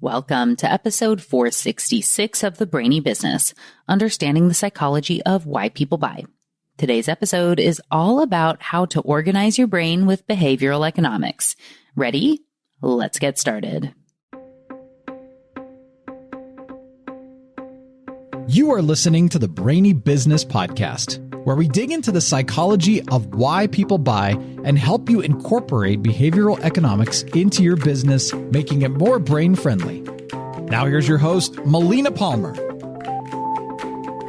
Welcome to episode 466 of the Brainy Business, Understanding the Psychology of Why People Buy. Today's episode is all about how to organize your brain with behavioral economics. Ready? Let's get started. You are listening to the Brainy Business Podcast, where we dig into the psychology of why people buy and help you incorporate behavioral economics into your business, making it more brain-friendly. Now here's your host, Melina Palmer.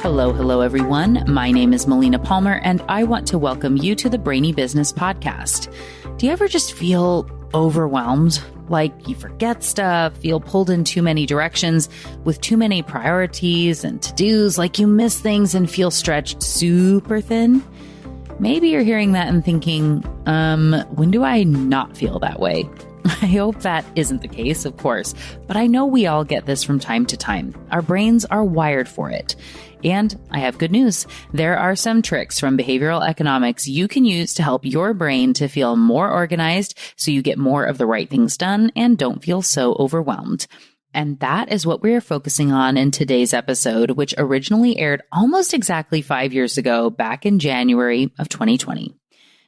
Hello, everyone. My name is Melina Palmer, and I want to welcome you to the Brainy Business Podcast. Do you ever just feel overwhelmed? Like you forget stuff, feel pulled in too many directions with too many priorities and to-dos, like you miss things and feel stretched super thin? Maybe you're hearing that and thinking, when do I not feel that way? I hope that isn't the case, of course, but I know we all get this from time to time. Our brains are wired for it. And I have good news. There are some tricks from behavioral economics you can use to help your brain to feel more organized so you get more of the right things done and don't feel so overwhelmed. And that is what we're focusing on in today's episode, which originally aired almost exactly 5 years ago, back in January of 2020.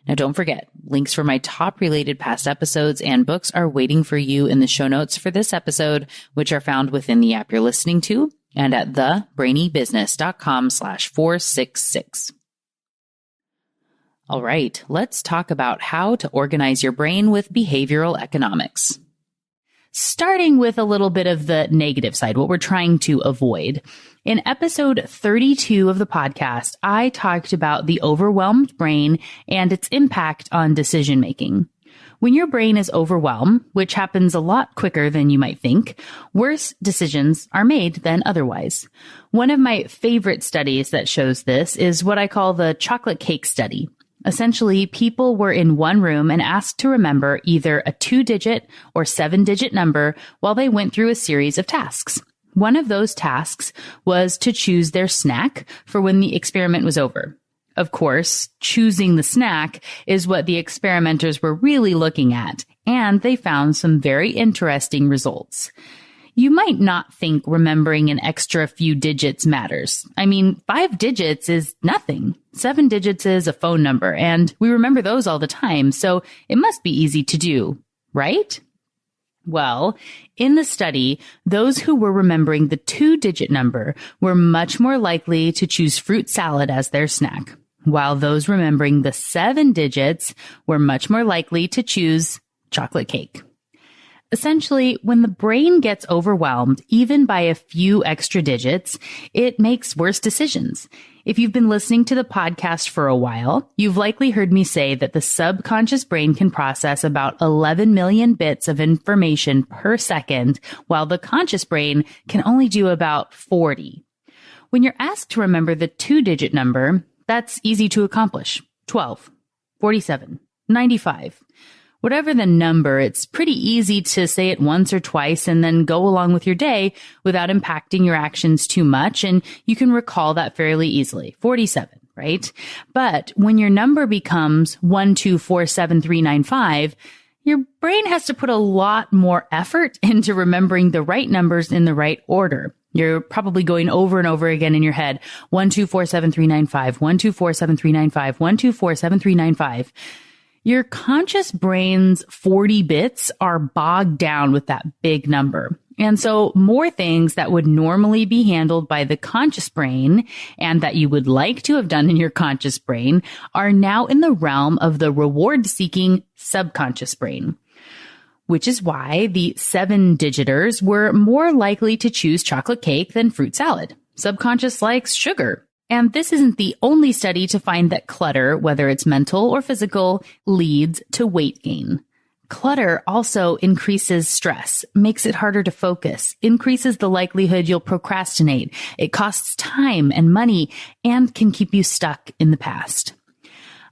Now, don't forget, links for my top related past episodes and books are waiting for you in the show notes for this episode, which are found within the app you're listening to and at thebrainybusiness.com/466. All right, let's talk about how to organize your brain with behavioral economics. Starting with a little bit of the negative side, what we're trying to avoid. In episode 32 of the podcast, I talked about the overwhelmed brain and its impact on decision making. When your brain is overwhelmed, which happens a lot quicker than you might think, worse decisions are made than otherwise. One of my favorite studies that shows this is what I call the chocolate cake study. Essentially, people were in one room and asked to remember either a 2-digit or 7-digit number while they went through a series of tasks. One of those tasks was to choose their snack for when the experiment was over. Of course, choosing the snack is what the experimenters were really looking at, and they found some very interesting results. You might not think remembering an extra few digits matters. I mean, 5 digits is nothing. 7 digits is a phone number, and we remember those all the time, so it must be easy to do, right? Well, in the study, those who were remembering the 2-digit number were much more likely to choose fruit salad as their snack, while those remembering the 7 digits were much more likely to choose chocolate cake. Essentially, when the brain gets overwhelmed, even by a few extra digits, it makes worse decisions. If you've been listening to the podcast for a while, you've likely heard me say that the subconscious brain can process about 11 million bits of information per second, while the conscious brain can only do about 40. When you're asked to remember the 2-digit number, that's easy to accomplish. 12, 47, 95. Whatever the number, it's pretty easy to say it once or twice and then go along with your day without impacting your actions too much, and you can recall that fairly easily. 47, right? But when your number becomes 1247395, your brain has to put a lot more effort into remembering the right numbers in the right order. You're probably going over and over again in your head, 1247395, 1247395, 1247395. Your conscious brain's 40 bits are bogged down with that big number. And so more things that would normally be handled by the conscious brain and that you would like to have done in your conscious brain are now in the realm of the reward-seeking subconscious brain, which is why the 7-digiters were more likely to choose chocolate cake than fruit salad. Subconscious likes sugar. And this isn't the only study to find that clutter, whether it's mental or physical, leads to weight gain. Clutter also increases stress, makes it harder to focus, increases the likelihood you'll procrastinate. It costs time and money and can keep you stuck in the past.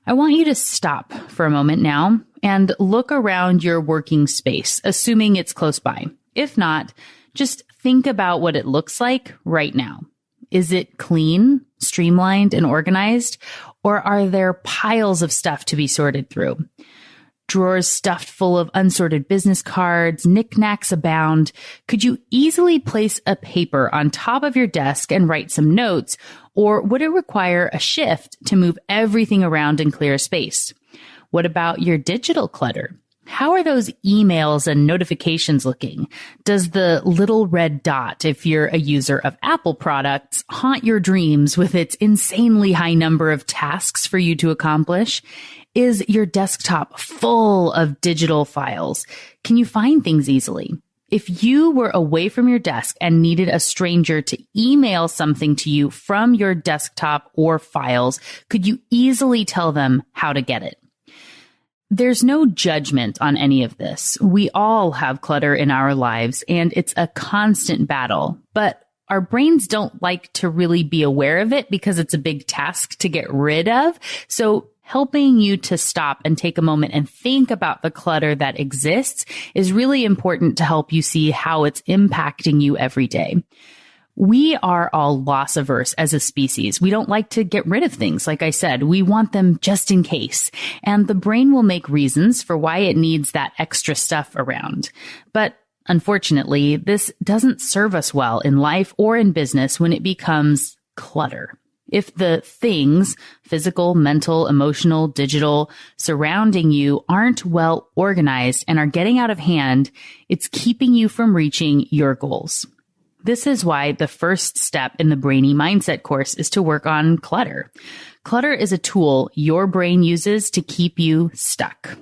I want you to stop for a moment now and look around your working space, assuming it's close by. If not, just think about what it looks like right now. Is it clean, streamlined, and organized? Or are there piles of stuff to be sorted through? drawers stuffed full of unsorted business cards, knickknacks abound. Could you easily place a paper on top of your desk and write some notes, or would it require a shift to move everything around and clear space? What about your digital clutter? How are those emails and notifications looking? Does the little red dot, if you're a user of Apple products, haunt your dreams with its insanely high number of tasks for you to accomplish? Is your desktop full of digital files? Can you find things easily? If you were away from your desk and needed a stranger to email something to you from your desktop or files, could you easily tell them how to get it? There's no judgment on any of this. We all have clutter in our lives, and it's a constant battle. But our brains don't like to really be aware of it because it's a big task to get rid of. So helping you to stop and take a moment and think about the clutter that exists is really important to help you see how it's impacting you every day. We are all loss averse as a species. We don't like to get rid of things. Like I said, we want them just in case. And the brain will make reasons for why it needs that extra stuff around. But unfortunately, this doesn't serve us well in life or in business when it becomes clutter. If the things, physical, mental, emotional, digital, surrounding you aren't well organized and are getting out of hand, it's keeping you from reaching your goals. This is why the first step in the Brainy Mindset course is to work on clutter. Clutter is a tool your brain uses to keep you stuck.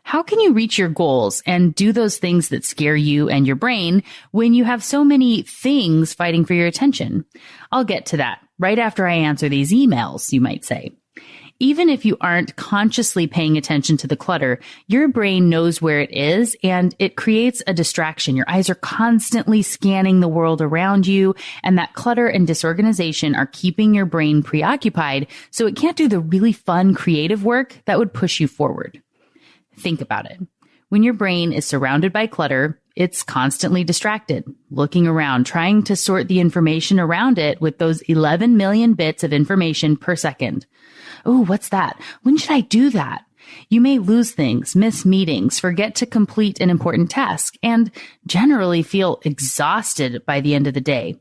How can you reach your goals and do those things that scare you and your brain when you have so many things fighting for your attention? I'll get to that right after I answer these emails, you might say. Even if you aren't consciously paying attention to the clutter, your brain knows where it is and it creates a distraction. Your eyes are constantly scanning the world around you, and that clutter and disorganization are keeping your brain preoccupied so it can't do the really fun, creative work that would push you forward. Think about it. When your brain is surrounded by clutter, it's constantly distracted, looking around, trying to sort the information around it with those 11 million bits of information per second. Oh, what's that? When should I do that? You may lose things, miss meetings, forget to complete an important task, and generally feel exhausted by the end of the day.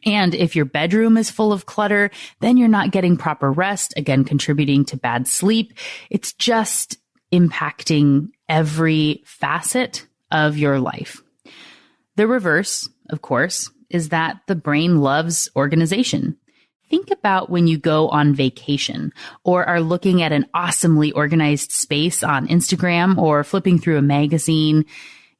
And if your bedroom is full of clutter, then you're not getting proper rest, again, contributing to bad sleep. It's just impacting every facet of your life. The reverse, of course, is that the brain loves organization. Think about when you go on vacation or are looking at an awesomely organized space on Instagram or flipping through a magazine.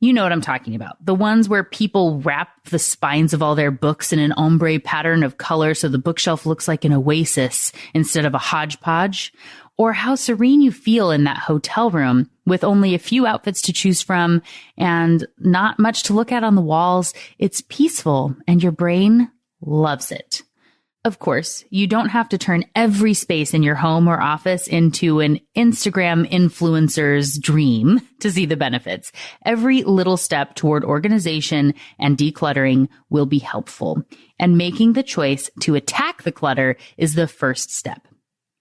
You know what I'm talking about. The ones where people wrap the spines of all their books in an ombre pattern of color so the bookshelf looks like an oasis instead of a hodgepodge. Or how serene you feel in that hotel room with only a few outfits to choose from and not much to look at on the walls. It's peaceful and your brain loves it. Of course, you don't have to turn every space in your home or office into an Instagram influencer's dream to see the benefits. Every little step toward organization and decluttering will be helpful, and making the choice to attack the clutter is the first step.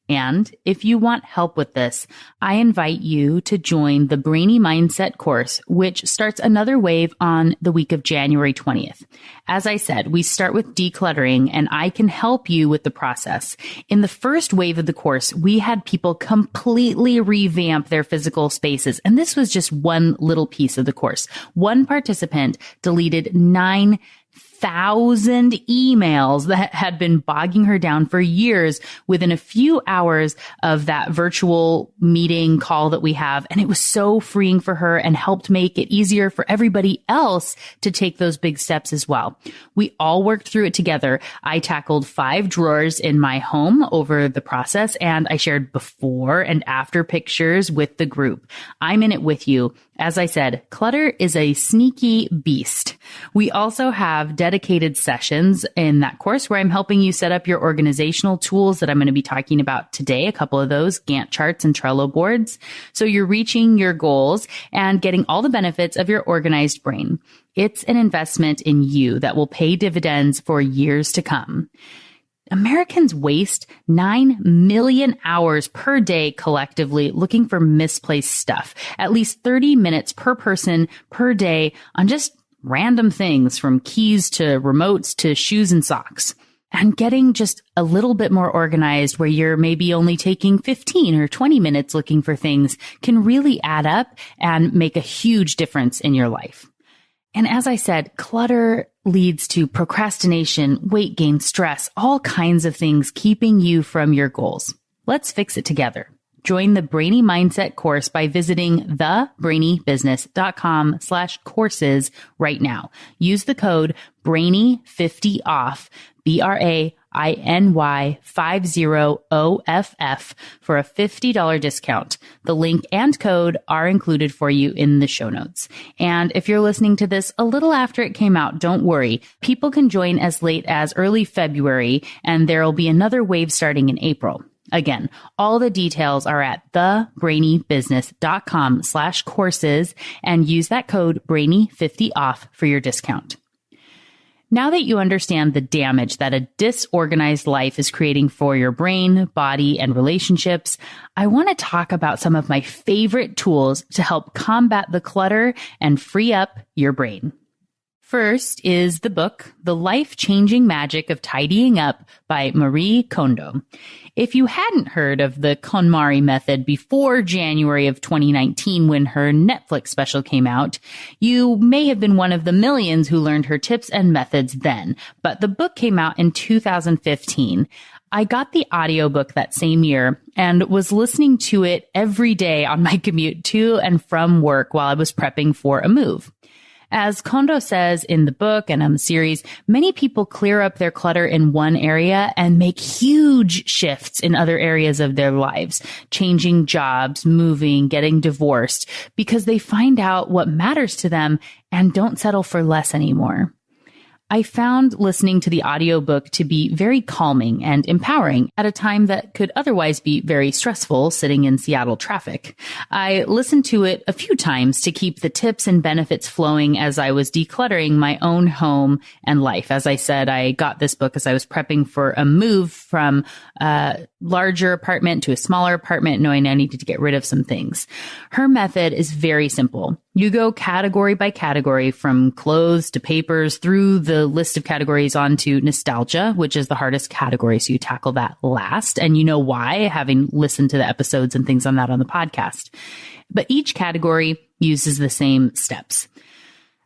And if you want help with this, I invite you to join the Brainy Mindset course, which starts another wave on the week of January 20th. As I said, we start with decluttering, and I can help you with the process. In the first wave of the course, we had people completely revamp their physical spaces, and this was just one little piece of the course. One participant deleted 9,000 emails that had been bogging her down for years within a few hours of that virtual meeting call that we have. And it was so freeing for her and helped make it easier for everybody else to take those big steps as well. We all worked through it together. I tackled 5 drawers in my home over the process, and I shared before and after pictures with the group. I'm in it with you. As I said, clutter is a sneaky beast. We also have dedicated sessions in that course where I'm helping you set up your organizational tools that I'm going to be talking about today, a couple of those, Gantt charts and Trello boards. So you're reaching your goals and getting all the benefits of your organized brain. It's an investment in you that will pay dividends for years to come. Americans waste 9 million hours per day collectively looking for misplaced stuff, at least 30 minutes per person per day on just random things from keys to remotes to shoes and socks. And getting just a little bit more organized where you're maybe only taking 15 or 20 minutes looking for things can really add up and make a huge difference in your life. And as I said, clutter leads to procrastination, weight gain, stress, all kinds of things keeping you from your goals. Let's fix it together. Join the Brainy Mindset course by visiting thebrainybusiness.com/courses right now. Use the code BRAINY50OFF, BRAINY50OFF for a $50 discount. The link and code are included for you in the show notes. And if you're listening to this a little after it came out, don't worry. People can join as late as early February, and there'll be another wave starting in April. Again, all the details are at thebrainybusiness.com/courses and use that code BRAINY50OFF for your discount. Now that you understand the damage that a disorganized life is creating for your brain, body, and relationships, I want to talk about some of my favorite tools to help combat the clutter and free up your brain. First is the book, The Life-Changing Magic of Tidying Up by Marie Kondo. If you hadn't heard of the KonMari method before January of 2019 when her Netflix special came out, you may have been one of the millions who learned her tips and methods then. But the book came out in 2015. I got the audiobook that same year and was listening to it every day on my commute to and from work while I was prepping for a move. As Kondo says in the book and on the series, many people clear up their clutter in one area and make huge shifts in other areas of their lives, changing jobs, moving, getting divorced, because they find out what matters to them and don't settle for less anymore. I found listening to the audiobook to be very calming and empowering at a time that could otherwise be very stressful sitting in Seattle traffic. I listened to it a few times to keep the tips and benefits flowing as I was decluttering my own home and life. As I said, I got this book as I was prepping for a move from a larger apartment to a smaller apartment, knowing I needed to get rid of some things. Her method is very simple. You go category by category from clothes to papers through the list of categories onto nostalgia, which is the hardest category. So you tackle that last. And you know why, having listened to the episodes and things on that on the podcast. But each category uses the same steps.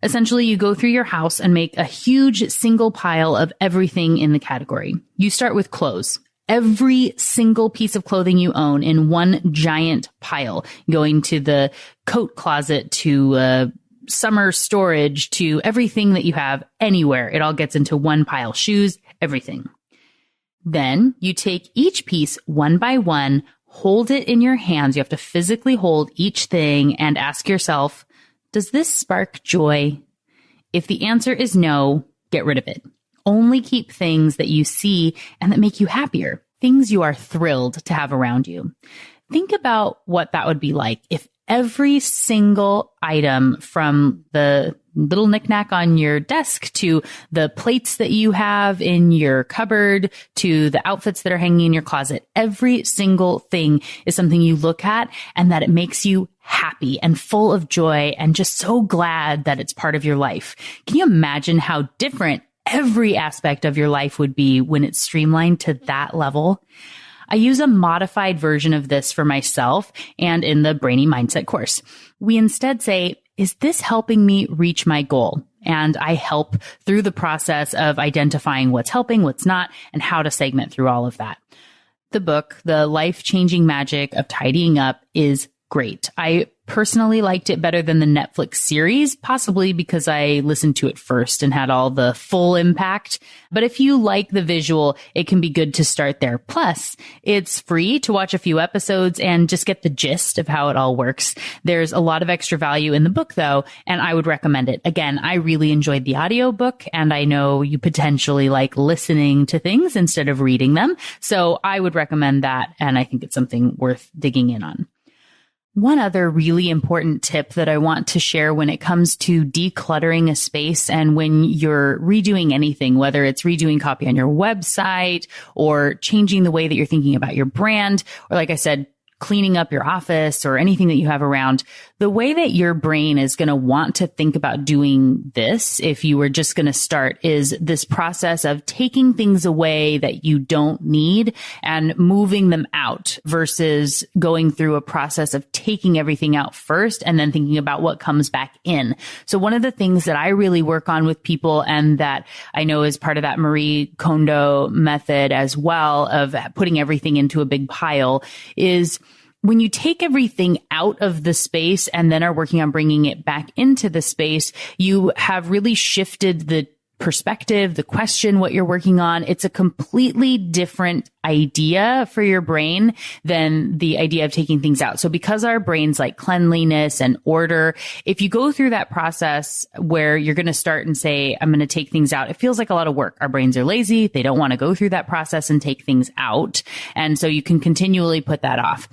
Essentially, you go through your house and make a huge single pile of everything in the category. You start with clothes. Every single piece of clothing you own in one giant pile, going to the coat closet to summer storage to everything that you have anywhere. It all gets into one pile. Shoes, everything. Then you take each piece one by one, hold it in your hands. You have to physically hold each thing and ask yourself, does this spark joy? If the answer is no, get rid of it. Only keep things that you see and that make you happier, things you are thrilled to have around you. Think about what that would be like if every single item, from the little knickknack on your desk to the plates that you have in your cupboard to the outfits that are hanging in your closet, every single thing is something you look at and that it makes you happy and full of joy and just so glad that it's part of your life. Can you imagine how different every aspect of your life would be when it's streamlined to that level? I use a modified version of this for myself and in the Brainy Mindset course. We instead say, is this helping me reach my goal? And I help through the process of identifying what's helping, what's not, and how to segment through all of that. The book, The Life-Changing Magic of Tidying Up, is great. I personally liked it better than the Netflix series, possibly because I listened to it first and had all the full impact. But if you like the visual, it can be good to start there. Plus, it's free to watch a few episodes and just get the gist of how it all works. There's a lot of extra value in the book, though, and I would recommend it. Again, I really enjoyed the audiobook, and I know you potentially like listening to things instead of reading them. So I would recommend that, and I think it's something worth digging in on. One other really important tip that I want to share when it comes to decluttering a space and when you're redoing anything, whether it's redoing copy on your website or changing the way that you're thinking about your brand, or like I said, cleaning up your office or anything that you have around, the way that your brain is going to want to think about doing this, if you were just going to start, is this process of taking things away that you don't need and moving them out versus going through a process of taking everything out first and then thinking about what comes back in. So one of the things that I really work on with people, and that I know is part of that Marie Kondo method as well, of putting everything into a big pile, is when you take everything out of the space and then are working on bringing it back into the space, you have really shifted the perspective, the question, what you're working on. It's a completely different idea for your brain than the idea of taking things out. So because our brains like cleanliness and order, if you go through that process where you're going to start and say, I'm going to take things out, it feels like a lot of work. Our brains are lazy. They don't want to go through that process and take things out. And so you can continually put that off.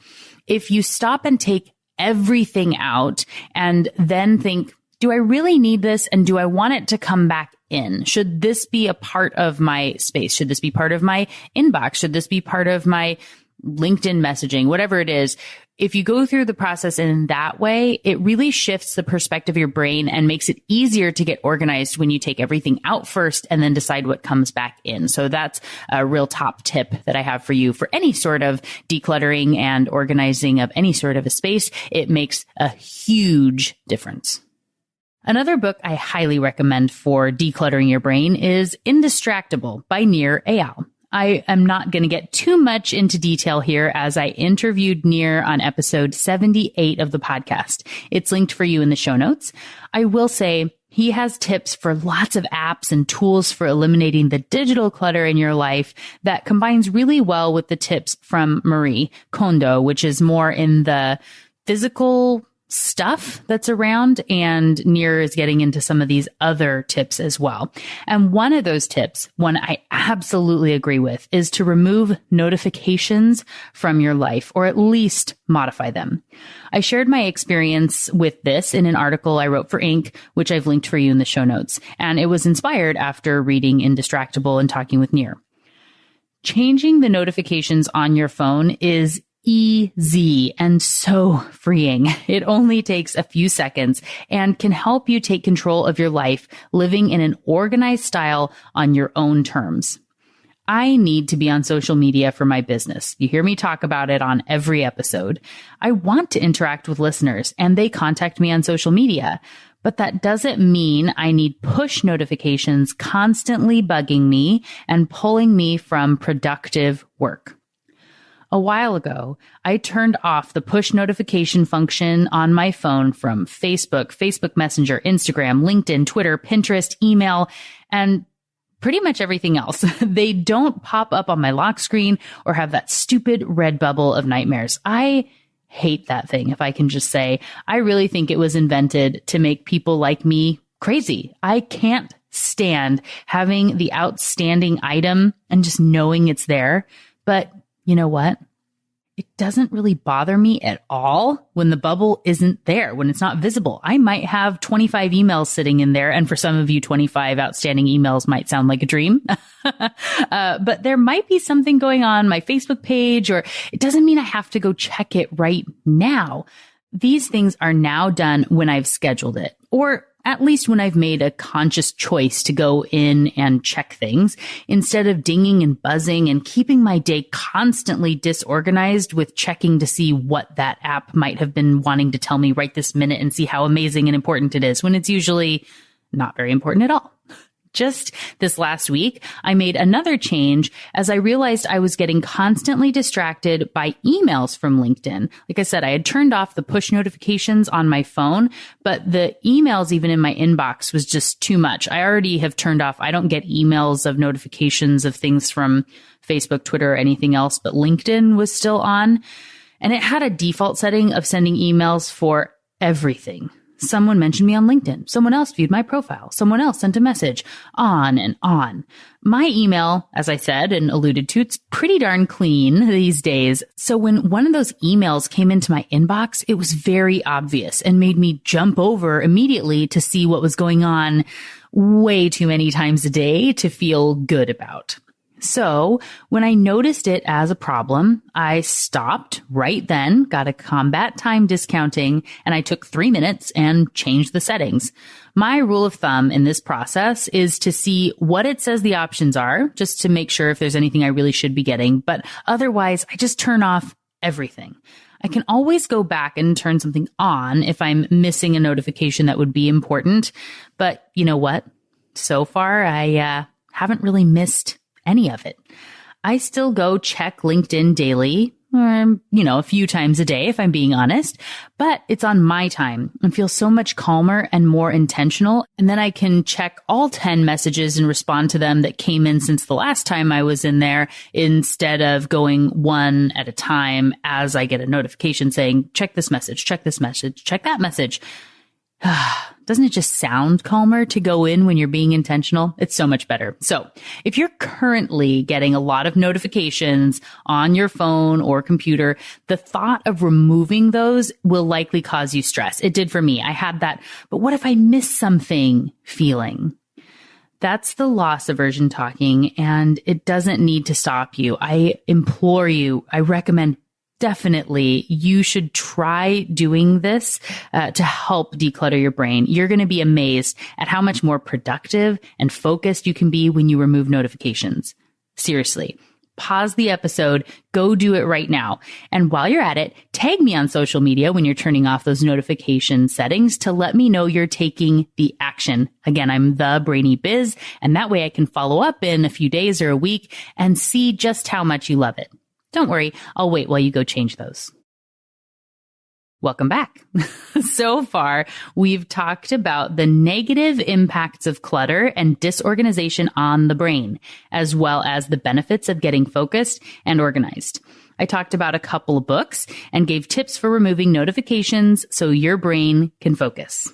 If you stop and take everything out and then think, do I really need this? And do I want it to come back in? Should this be a part of my space? Should this be part of my inbox? Should this be part of my LinkedIn messaging? Whatever it is. If you go through the process in that way, it really shifts the perspective of your brain and makes it easier to get organized when you take everything out first and then decide what comes back in. So that's a real top tip that I have for you for any sort of decluttering and organizing of any sort of a space. It makes a huge difference. Another book I highly recommend for decluttering your brain is Indistractable by Nir Eyal. I am not going to get too much into detail here, as I interviewed Nir on episode 78 of the podcast. It's linked for you in the show notes. I will say he has tips for lots of apps and tools for eliminating the digital clutter in your life that combines really well with the tips from Marie Kondo, which is more in the physical stuff that's around, and Nir is getting into some of these other tips as well. And one of those tips, one I absolutely agree with, is to remove notifications from your life, or at least modify them. I shared my experience with this in an article I wrote for Inc., which I've linked for you in the show notes, and it was inspired after reading Indistractable and talking with Nir. Changing the notifications on your phone is easy and so freeing. It only takes a few seconds and can help you take control of your life, living in an organized style on your own terms. I need to be on social media for my business. You hear me talk about it on every episode. I want to interact with listeners and they contact me on social media. But that doesn't mean I need push notifications constantly bugging me and pulling me from productive work. A while ago, I turned off the push notification function on my phone from Facebook, Facebook Messenger, Instagram, LinkedIn, Twitter, Pinterest, email, and pretty much everything else. They don't pop up on my lock screen or have that stupid red bubble of nightmares. I hate that thing, if I can just say. I really think it was invented to make people like me crazy. I can't stand having the outstanding item and just knowing it's there. But you know what? It doesn't really bother me at all when the bubble isn't there, when it's not visible. I might have 25 emails sitting in there. And for some of you, 25 outstanding emails might sound like a dream. But there might be something going on my Facebook page, or it doesn't mean I have to go check it right now. These things are now done when I've scheduled it, or at least when I've made a conscious choice to go in and check things, instead of dinging and buzzing and keeping my day constantly disorganized with checking to see what that app might have been wanting to tell me right this minute and see how amazing and important it is, when it's usually not very important at all. Just this last week, I made another change as I realized I was getting constantly distracted by emails from LinkedIn. Like I said, I had turned off the push notifications on my phone, but the emails even in my inbox was just too much. I already have turned off. I don't get emails of notifications of things from Facebook, Twitter, or anything else, but LinkedIn was still on. And it had a default setting of sending emails for everything. Someone mentioned me on LinkedIn. Someone else viewed my profile. Someone else sent a message. On and on. My email, as I said and alluded to, it's pretty darn clean these days. So when one of those emails came into my inbox, it was very obvious and made me jump over immediately to see what was going on way too many times a day to feel good about. So when I noticed it as a problem, I stopped right then, got a combat time discounting, and I took 3 minutes and changed the settings. My rule of thumb in this process is to see what it says the options are, just to make sure if there's anything I really should be getting. But otherwise, I just turn off everything. I can always go back and turn something on if I'm missing a notification that would be important. But you know what? So far, I haven't really missed any of it. I still go check LinkedIn daily, or, a few times a day if I'm being honest, but it's on my time and feels so much calmer and more intentional. And then I can check all 10 messages and respond to them that came in since the last time I was in there instead of going one at a time as I get a notification saying, check this message, check this message, check that message. Doesn't it just sound calmer to go in when you're being intentional? It's so much better. So if you're currently getting a lot of notifications on your phone or computer, the thought of removing those will likely cause you stress. It did for me. I had that, but what if I miss something feeling? That's the loss aversion talking, and it doesn't need to stop you. I implore you, I recommend definitely you should try doing this to help declutter your brain. You're going to be amazed at how much more productive and focused you can be when you remove notifications. Seriously, pause the episode, go do it right now. And while you're at it, tag me on social media when you're turning off those notification settings to let me know you're taking the action. Again, I'm the Brainy Biz, and that way I can follow up in a few days or a week and see just how much you love it. Don't worry, I'll wait while you go change those. Welcome back. So far, we've talked about the negative impacts of clutter and disorganization on the brain, as well as the benefits of getting focused and organized. I talked about a couple of books and gave tips for removing notifications so your brain can focus.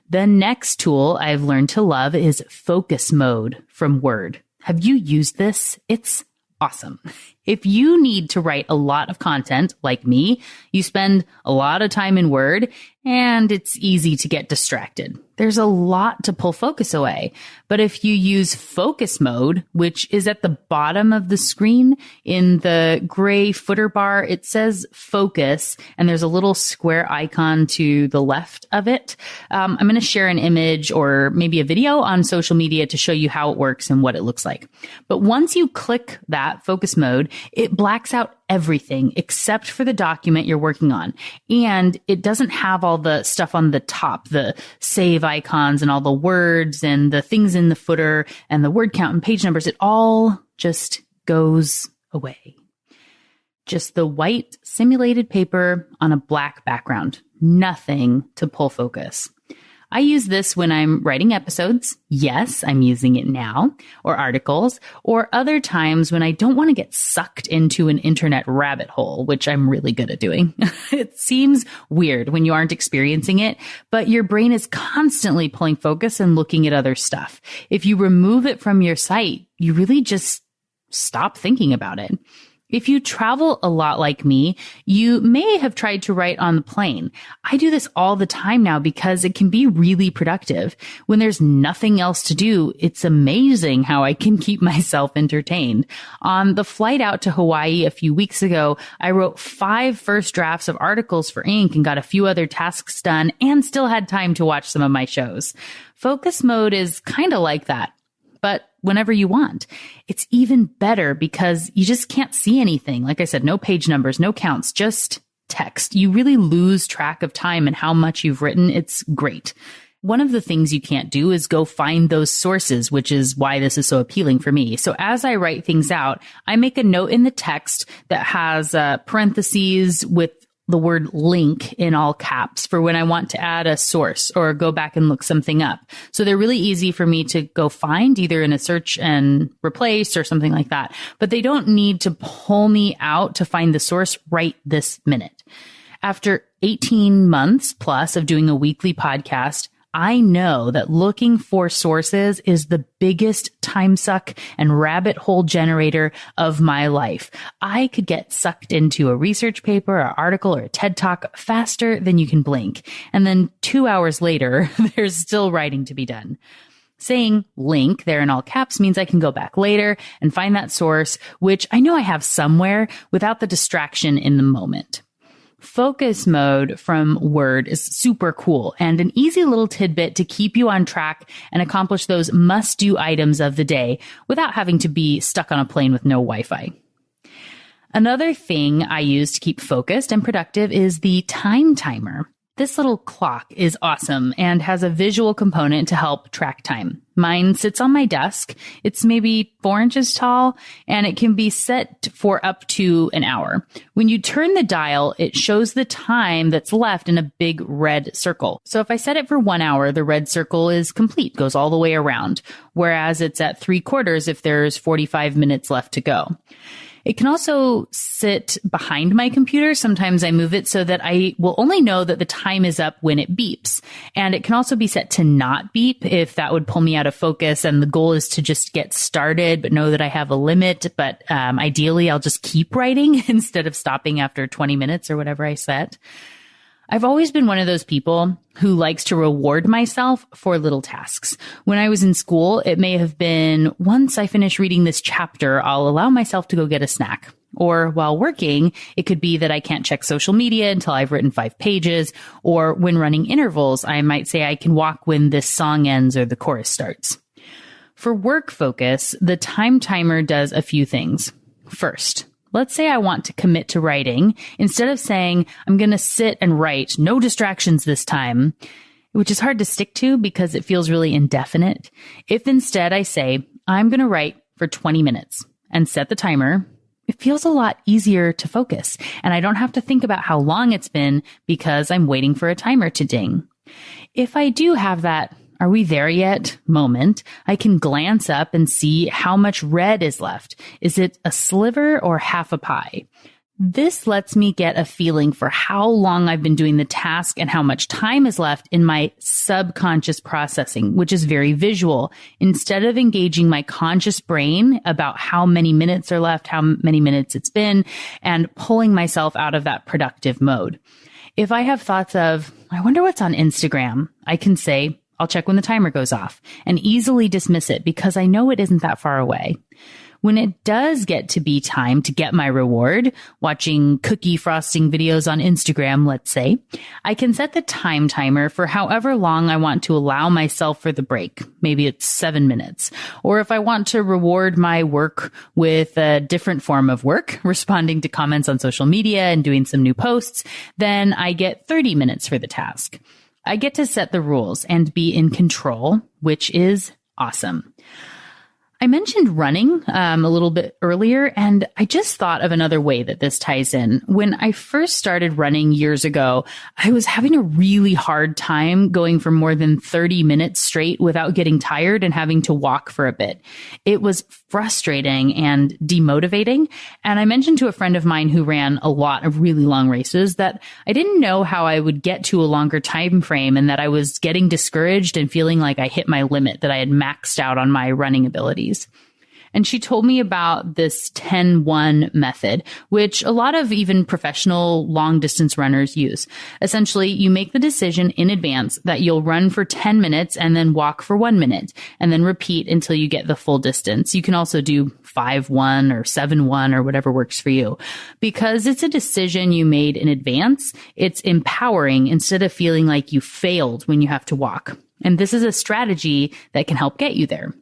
The next tool I've learned to love is Focus Mode from Word. Have you used this? It's awesome. If you need to write a lot of content like me, you spend a lot of time in Word and it's easy to get distracted. There's a lot to pull focus away. But if you use Focus Mode, which is at the bottom of the screen in the gray footer bar, it says focus and there's a little square icon to the left of it. I'm going to share an image or maybe a video on social media to show you how it works and what it looks like. But once you click that Focus Mode, it blacks out everything except for the document you're working on. And it doesn't have all the stuff on the top, the save icons and all the words and the things in the footer and the word count and page numbers. It all just goes away. Just the white simulated paper on a black background. Nothing to pull focus. I use this when I'm writing episodes. Yes, I'm using it now, or articles, or other times when I don't want to get sucked into an internet rabbit hole, which I'm really good at doing. It seems weird when you aren't experiencing it, but your brain is constantly pulling focus and looking at other stuff. If you remove it from your sight, you really just stop thinking about it. If you travel a lot like me, you may have tried to write on the plane. I do this all the time now because it can be really productive. When there's nothing else to do, it's amazing how I can keep myself entertained. On the flight out to Hawaii a few weeks ago, I wrote 5 first drafts of articles for Inc. and got a few other tasks done and still had time to watch some of my shows. Focus Mode is kind of like that, but whenever you want. It's even better because you just can't see anything. Like I said, no page numbers, no counts, just text. You really lose track of time and how much you've written. It's great. One of the things you can't do is go find those sources, which is why this is so appealing for me. So as I write things out, I make a note in the text that has parentheses with the word link in all caps for when I want to add a source or go back and look something up. So they're really easy for me to go find either in a search and replace or something like that. But they don't need to pull me out to find the source right this minute. After 18 months plus of doing a weekly podcast, I know that looking for sources is the biggest time suck and rabbit hole generator of my life. I could get sucked into a research paper, or article, or a TED Talk faster than you can blink. And then 2 hours later, there's still writing to be done. Saying link there in all caps means I can go back later and find that source, which I know I have somewhere without the distraction in the moment. Focus mode from Word is super cool and an easy little tidbit to keep you on track and accomplish those must-do items of the day without having to be stuck on a plane with no Wi-Fi. Another thing I use to keep focused and productive is the time timer. This little clock is awesome and has a visual component to help track time. Mine sits on my desk. It's maybe 4 inches tall, and it can be set for up to an hour. When you turn the dial, it shows the time that's left in a big red circle. So if I set it for 1 hour, the red circle is complete, goes all the way around, whereas it's at 3/4 if there's 45 minutes left to go. It can also sit behind my computer. Sometimes I move it so that I will only know that the time is up when it beeps. And it can also be set to not beep if that would pull me out of focus. And the goal is to just get started, but know that I have a limit. But ideally, I'll just keep writing instead of stopping after 20 minutes or whatever I set. I've always been one of those people who likes to reward myself for little tasks. When I was in school, it may have been, once I finish reading this chapter, I'll allow myself to go get a snack. Or while working, it could be that I can't check social media until I've written 5 pages. Or when running intervals, I might say I can walk when this song ends or the chorus starts. For work focus, the time timer does a few things. First, let's say I want to commit to writing. Instead of saying, I'm going to sit and write, no distractions this time, which is hard to stick to because it feels really indefinite. If instead I say, I'm going to write for 20 minutes and set the timer, it feels a lot easier to focus. And I don't have to think about how long it's been because I'm waiting for a timer to ding. If I do have that "are we there yet" moment, I can glance up and see how much red is left. Is it a sliver or half a pie? This lets me get a feeling for how long I've been doing the task and how much time is left in my subconscious processing, which is very visual. Instead of engaging my conscious brain about how many minutes are left, how many minutes it's been, and pulling myself out of that productive mode. If I have thoughts of, I wonder what's on Instagram, I can say, I'll check when the timer goes off and easily dismiss it because I know it isn't that far away. When it does get to be time to get my reward, watching cookie frosting videos on Instagram, let's say, I can set the time timer for however long I want to allow myself for the break. Maybe it's 7 minutes. Or if I want to reward my work with a different form of work, responding to comments on social media and doing some new posts, then I get 30 minutes for the task. I get to set the rules and be in control, which is awesome. I mentioned running a little bit earlier, and I just thought of another way that this ties in. When I first started running years ago, I was having a really hard time going for more than 30 minutes straight without getting tired and having to walk for a bit. It was frustrating and demotivating. And I mentioned to a friend of mine who ran a lot of really long races that I didn't know how I would get to a longer time frame and that I was getting discouraged and feeling like I hit my limit, that I had maxed out on my running abilities. And she told me about this 10-1 method, which a lot of even professional long distance runners use. Essentially, you make the decision in advance that you'll run for 10 minutes and then walk for 1 minute and then repeat until you get the full distance. You can also do 5-1 or 7-1 or whatever works for you. Because it's a decision you made in advance, it's empowering instead of feeling like you failed when you have to walk. And this is a strategy that can help get you there.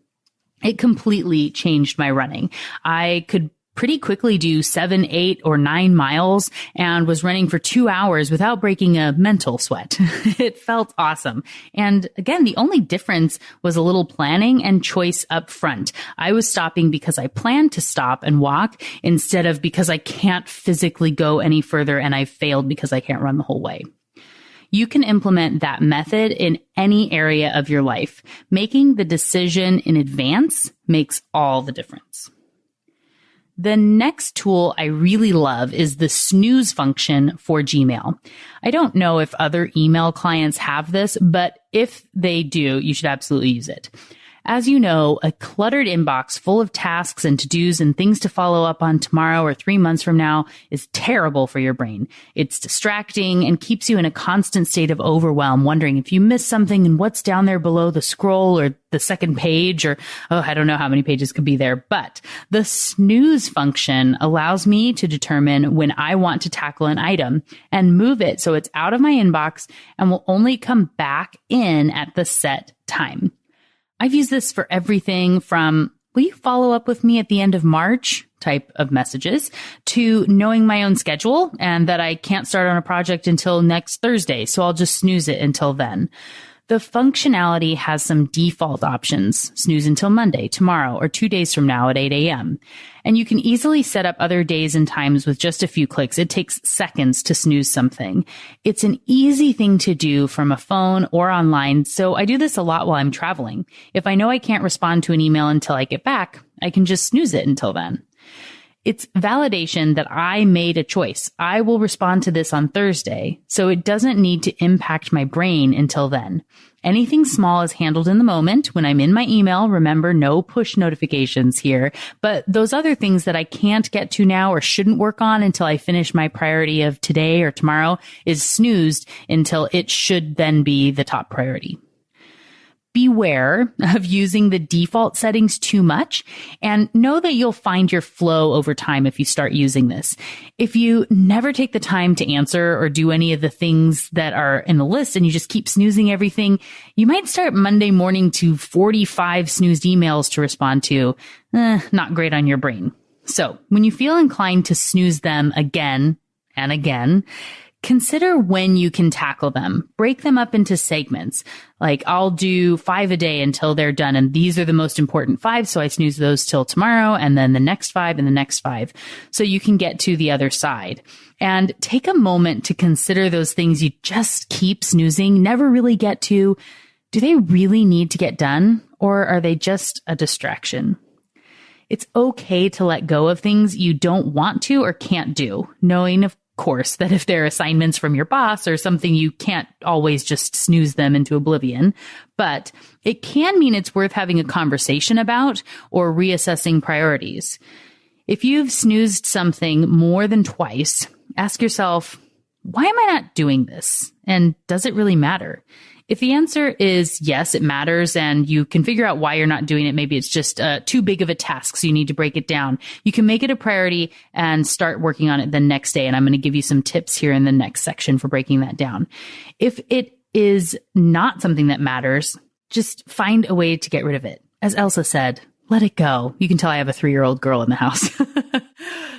It completely changed my running. I could pretty quickly do 7, 8, or 9 miles and was running for 2 hours without breaking a mental sweat. It felt awesome. And again, the only difference was a little planning and choice up front. I was stopping because I planned to stop and walk instead of because I can't physically go any further and I failed because I can't run the whole way. You can implement that method in any area of your life. Making the decision in advance makes all the difference. The next tool I really love is the Snooze function for Gmail. I don't know if other email clients have this, but if they do, you should absolutely use it. As you know, a cluttered inbox full of tasks and to-dos and things to follow up on tomorrow or 3 months from now is terrible for your brain. It's distracting and keeps you in a constant state of overwhelm, wondering if you missed something and what's down there below the scroll or the second page or, I don't know how many pages could be there. But the Snooze function allows me to determine when I want to tackle an item and move it so it's out of my inbox and will only come back in at the set time. I've used this for everything from, will you follow up with me at the end of March type of messages, to knowing my own schedule and that I can't start on a project until next Thursday, so I'll just snooze it until then. The functionality has some default options, snooze until Monday, tomorrow, or 2 days from now at 8 a.m. And you can easily set up other days and times with just a few clicks. It takes seconds to snooze something. It's an easy thing to do from a phone or online, so I do this a lot while I'm traveling. If I know I can't respond to an email until I get back, I can just snooze it until then. It's validation that I made a choice. I will respond to this on Thursday, so it doesn't need to impact my brain until then. Anything small is handled in the moment. When I'm in my email, remember, no push notifications here. But those other things that I can't get to now or shouldn't work on until I finish my priority of today or tomorrow is snoozed until it should then be the top priority. Beware of using the default settings too much, and know that you'll find your flow over time if you start using this. If you never take the time to answer or do any of the things that are in the list and you just keep snoozing everything, you might start Monday morning to 45 snoozed emails to respond to. Not great on your brain. So when you feel inclined to snooze them again and again, consider when you can tackle them. Break them up into segments. Like, I'll do 5 a day until they're done. And these are the most important 5. So I snooze those till tomorrow, and then the next 5 and the next 5. So you can get to the other side. And take a moment to consider those things you just keep snoozing, never really get to. Do they really need to get done? Or are they just a distraction? It's okay to let go of things you don't want to or can't do, knowing, of course, that if they're assignments from your boss or something, you can't always just snooze them into oblivion. But it can mean it's worth having a conversation about or reassessing priorities. If you've snoozed something more than twice, ask yourself, why am I not doing this? And does it really matter? If the answer is yes, it matters, and you can figure out why you're not doing it, maybe it's just too big of a task, so you need to break it down. You can make it a priority and start working on it the next day. And I'm going to give you some tips here in the next section for breaking that down. If it is not something that matters, just find a way to get rid of it. As Elsa said, let it go. You can tell I have a 3-year-old girl in the house.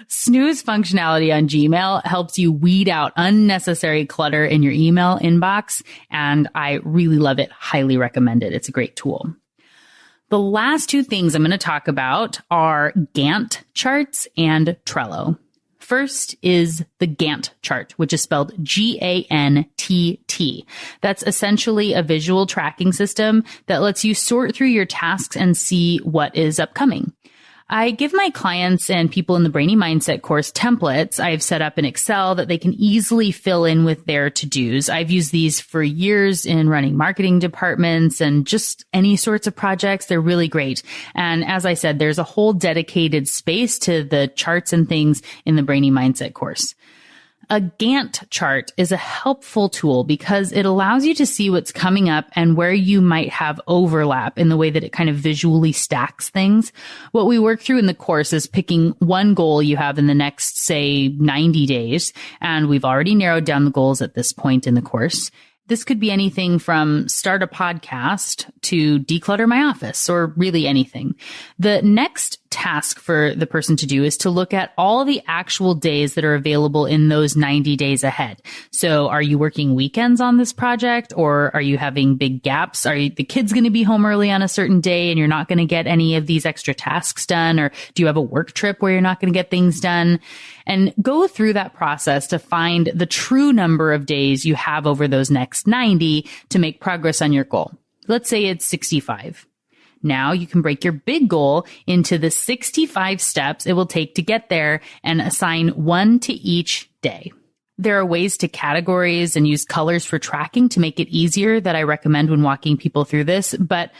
Snooze functionality on Gmail helps you weed out unnecessary clutter in your email inbox, and I really love it. Highly recommend it. It's a great tool. The last 2 things I'm going to talk about are Gantt charts and Trello. First is the Gantt chart, which is spelled Gantt. That's essentially a visual tracking system that lets you sort through your tasks and see what is upcoming. I give my clients and people in the Brainy Mindset course templates I've set up in Excel that they can easily fill in with their to-dos. I've used these for years in running marketing departments and just any sorts of projects. They're really great. And as I said, there's a whole dedicated space to the charts and things in the Brainy Mindset course. A Gantt chart is a helpful tool because it allows you to see what's coming up and where you might have overlap in the way that it kind of visually stacks things. What we work through in the course is picking one goal you have in the next, say, 90 days. And we've already narrowed down the goals at this point in the course. This could be anything from start a podcast to declutter my office, or really anything. The next task for the person to do is to look at all the actual days that are available in those 90 days ahead. So are you working weekends on this project, or are you having big gaps? Are the kids going to be home early on a certain day and you're not going to get any of these extra tasks done? Or do you have a work trip where you're not going to get things done? And go through that process to find the true number of days you have over those next 90 to make progress on your goal. Let's say it's 65. Now you can break your big goal into the 65 steps it will take to get there and assign one to each day. There are ways to categorize and use colors for tracking to make it easier that I recommend when walking people through this, but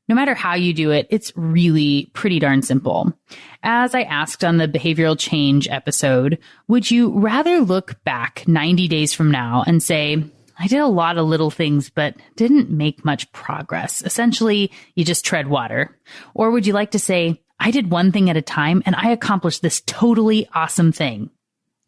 no matter how you do it, it's really pretty darn simple. As I asked on the behavioral change episode, would you rather look back 90 days from now and say, I did a lot of little things, but didn't make much progress? Essentially, you just tread water. Or would you like to say, I did one thing at a time and I accomplished this totally awesome thing?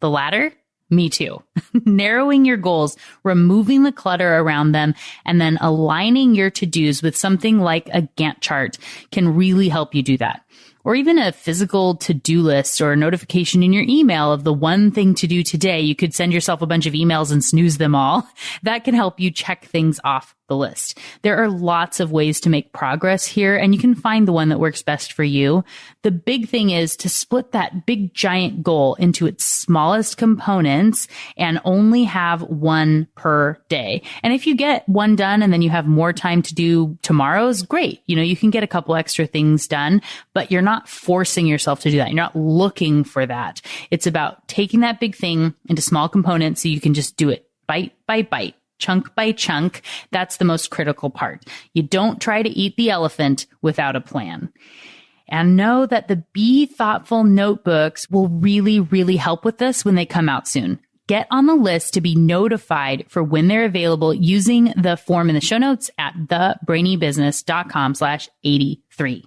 The latter? Me too. Narrowing your goals, removing the clutter around them, and then aligning your to-dos with something like a Gantt chart can really help you do that. Or even a physical to-do list or a notification in your email of the one thing to do today. You could send yourself a bunch of emails and snooze them all. That can help you check things off the list. There are lots of ways to make progress here, and you can find the one that works best for you. The big thing is to split that big giant goal into its smallest components and only have one per day. And if you get one done and then you have more time to do tomorrow's, great. You can get a couple extra things done, but you're not forcing yourself to do that. You're not looking for that. It's about taking that big thing into small components so you can just do it bite by bite. Chunk by chunk. That's the most critical part. You don't try to eat the elephant without a plan. And know that the Be Thoughtful notebooks will really, really help with this when they come out soon. Get on the list to be notified for when they're available using the form in the show notes at thebrainybusiness.com/83.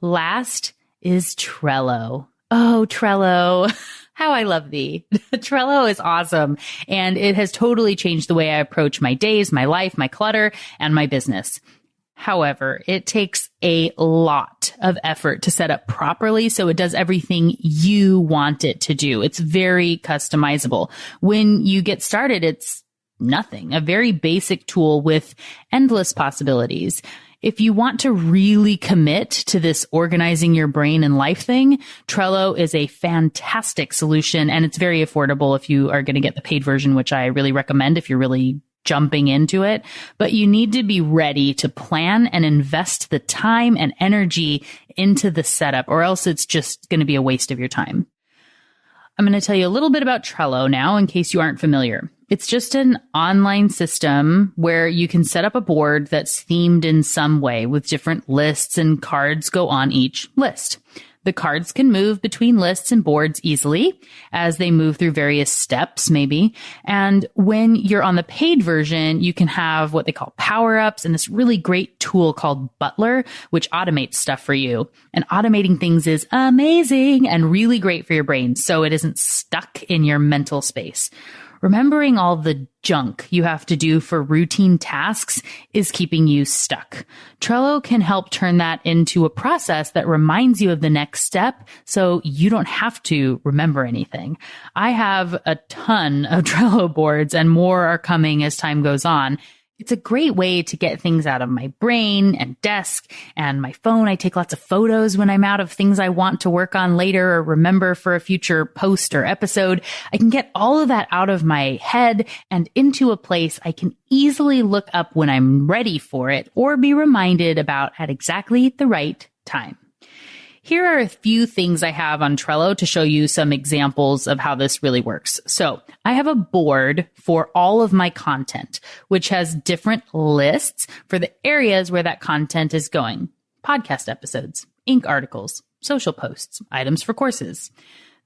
Last is Trello. Oh, Trello. How I love thee. Trello is awesome. And it has totally changed the way I approach my days, my life, my clutter, and my business. However, it takes a lot of effort to set up properly so it does everything you want it to do. It's very customizable. When you get started, it's nothing, a very basic tool with endless possibilities. If you want to really commit to this organizing your brain and life thing, Trello is a fantastic solution, and it's very affordable if you are going to get the paid version, which I really recommend if you're really jumping into it. But you need to be ready to plan and invest the time and energy into the setup, or else it's just going to be a waste of your time. I'm going to tell you a little bit about Trello now in case you aren't familiar. It's just an online system where you can set up a board that's themed in some way with different lists and cards go on each list. The cards can move between lists and boards easily as they move through various steps, maybe. And when you're on the paid version, you can have what they call power-ups and this really great tool called Butler, which automates stuff for you. And automating things is amazing and really great for your brain, so it isn't stuck in your mental space. Remembering all the junk you have to do for routine tasks is keeping you stuck. Trello can help turn that into a process that reminds you of the next step so you don't have to remember anything. I have a ton of Trello boards and more are coming as time goes on. It's a great way to get things out of my brain and desk and my phone. I take lots of photos when I'm out of things I want to work on later or remember for a future post or episode. I can get all of that out of my head and into a place I can easily look up when I'm ready for it or be reminded about at exactly the right time. Here are a few things I have on Trello to show you some examples of how this really works. So I have a board for all of my content, which has different lists for the areas where that content is going. Podcast episodes, ink articles, social posts, items for courses.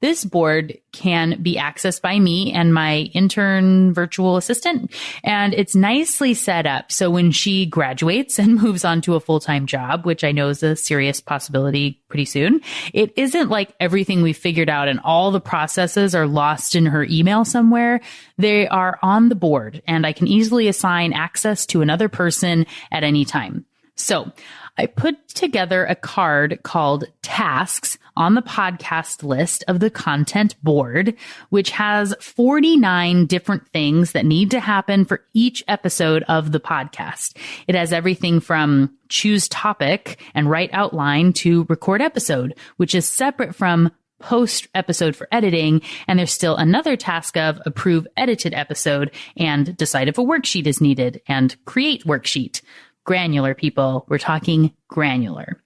This board can be accessed by me and my intern virtual assistant, and it's nicely set up so when she graduates and moves on to a full-time job, which I know is a serious possibility pretty soon, it isn't like everything we figured out and all the processes are lost in her email somewhere. They are on the board, and I can easily assign access to another person at any time. So I put together a card called Tasks on the podcast list of the content board, which has 49 different things that need to happen for each episode of the podcast. It has everything from choose topic and write outline to record episode, which is separate from post episode for editing. And there's still another task of approve edited episode and decide if a worksheet is needed and create worksheet. granular, people. We're talking granular.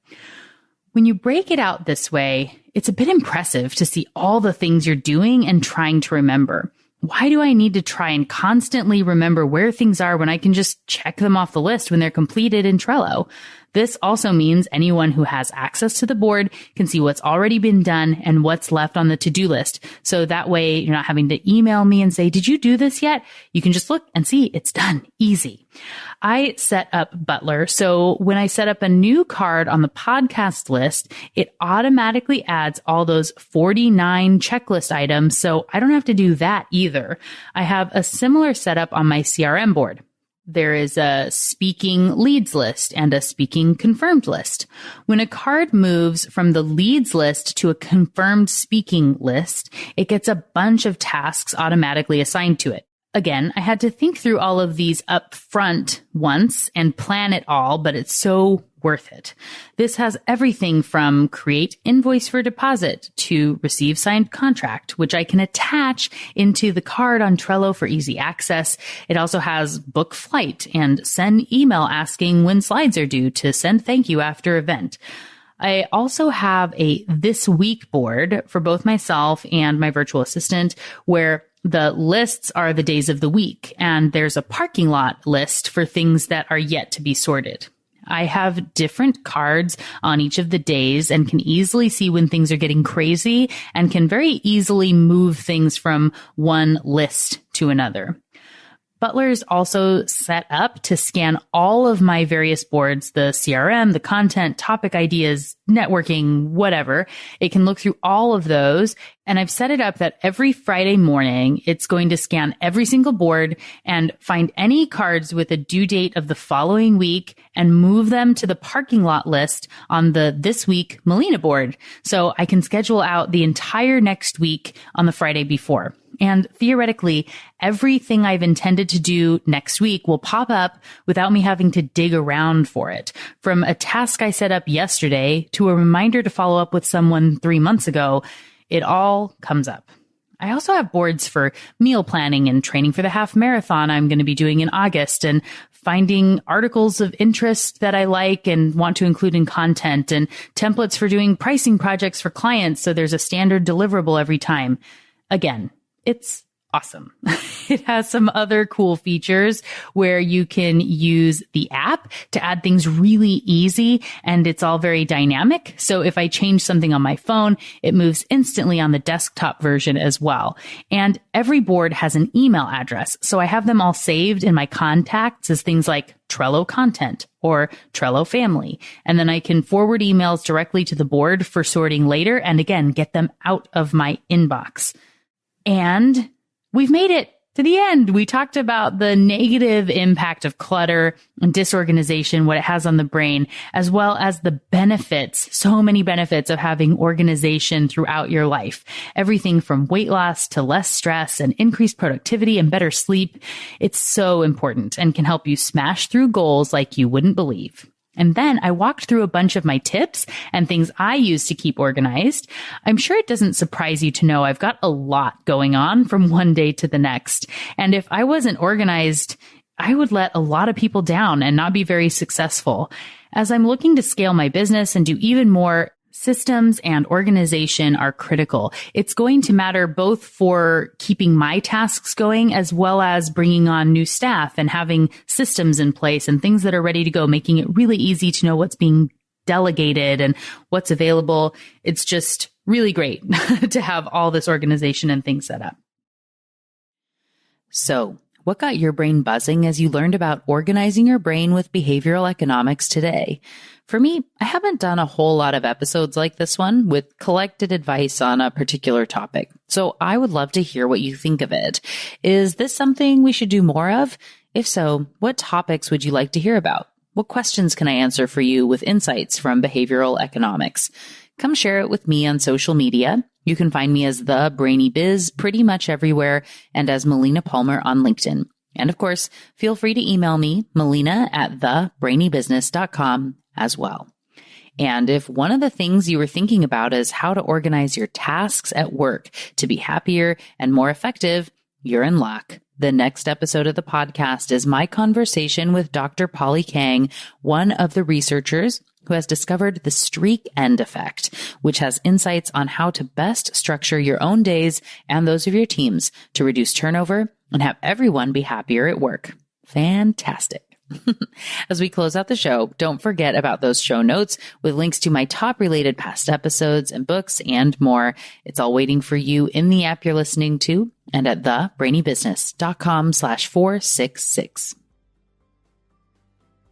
When you break it out this way, it's a bit impressive to see all the things you're doing and trying to remember. Why do I need to try and constantly remember where things are when I can just check them off the list when they're completed in Trello? This also means anyone who has access to the board can see what's already been done and what's left on the to-do list. So that way you're not having to email me and say, did you do this yet? You can just look and see it's done. Easy. I set up Butler. So when I set up a new card on the podcast list, it automatically adds all those 49 checklist items. So I don't have to do that either. I have a similar setup on my CRM board. There is a speaking leads list and a speaking confirmed list. When a card moves from the leads list to a confirmed speaking list, it gets a bunch of tasks automatically assigned to it. Again, I had to think through all of these up front once and plan it all, but it's so worth it. This has everything from create invoice for deposit to receive signed contract, which I can attach into the card on Trello for easy access. It also has book flight and send email asking when slides are due to send thank you after event. I also have a this week board for both myself and my virtual assistant where the lists are the days of the week, and there's a parking lot list for things that are yet to be sorted. I have different cards on each of the days and can easily see when things are getting crazy and can very easily move things from one list to another. Butler is also set up to scan all of my various boards, the CRM, the content, topic ideas, networking, whatever. It can look through all of those. And I've set it up that every Friday morning, it's going to scan every single board and find any cards with a due date of the following week and move them to the parking lot list on the This Week Melina board. So I can schedule out the entire next week on the Friday before. And theoretically, everything I've intended to do next week will pop up without me having to dig around for it. From a task I set up yesterday to a reminder to follow up with someone 3 months ago, it all comes up. I also have boards for meal planning and training for the half marathon I'm going to be doing in August, and finding articles of interest that I like and want to include in content, and templates for doing pricing projects for clients so there's a standard deliverable every time. Again, it's awesome. It has some other cool features where you can use the app to add things really easy, and it's all very dynamic. So if I change something on my phone, it moves instantly on the desktop version as well. And every board has an email address. So I have them all saved in my contacts as things like Trello content or Trello family. And then I can forward emails directly to the board for sorting later, and again, get them out of my inbox. And we've made it to the end. We talked about the negative impact of clutter and disorganization, what it has on the brain, as well as the benefits, so many benefits of having organization throughout your life. Everything from weight loss to less stress and increased productivity and better sleep. It's so important and can help you smash through goals like you wouldn't believe. And then I walked through a bunch of my tips and things I use to keep organized. I'm sure it doesn't surprise you to know I've got a lot going on from one day to the next. And if I wasn't organized, I would let a lot of people down and not be very successful. As I'm looking to scale my business and do even more, systems and organization are critical. It's going to matter both for keeping my tasks going as well as bringing on new staff and having systems in place and things that are ready to go, making it really easy to know what's being delegated and what's available. It's just really great to have all this organization and things set up. So, what got your brain buzzing as you learned about organizing your brain with behavioral economics today? For me, I haven't done a whole lot of episodes like this one with collected advice on a particular topic. So I would love to hear what you think of it. Is this something we should do more of? If so, what topics would you like to hear about? What questions can I answer for you with insights from behavioral economics? Come share it with me on social media. You can find me as The Brainy Biz pretty much everywhere and as Melina Palmer on LinkedIn. And of course, feel free to email me, melina@thebrainybusiness.com as well. And if one of the things you were thinking about is how to organize your tasks at work to be happier and more effective, you're in luck. The next episode of the podcast is my conversation with Dr. Polly Kang, one of the researchers who has discovered the streak end effect, which has insights on how to best structure your own days and those of your teams to reduce turnover and have everyone be happier at work. Fantastic. As we close out the show, don't forget about those show notes with links to my top related past episodes and books and more. It's all waiting for you in the app you're listening to and at thebrainybusiness.com/466.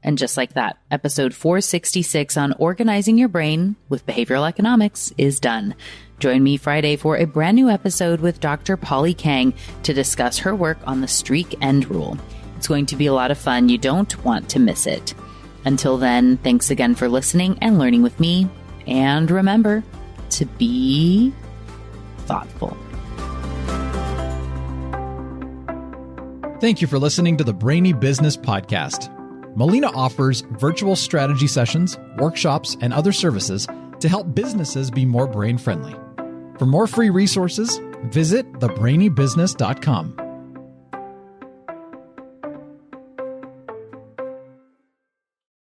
And just like that, episode 466 on organizing your brain with behavioral economics is done. Join me Friday for a brand new episode with Dr. Polly Kang to discuss her work on the streak end rule. It's going to be a lot of fun. You don't want to miss it. Until then, thanks again for listening and learning with me. And remember to be thoughtful. Thank you for listening to the Brainy Business Podcast. Melina offers virtual strategy sessions, workshops, and other services to help businesses be more brain-friendly. For more free resources, visit thebrainybusiness.com.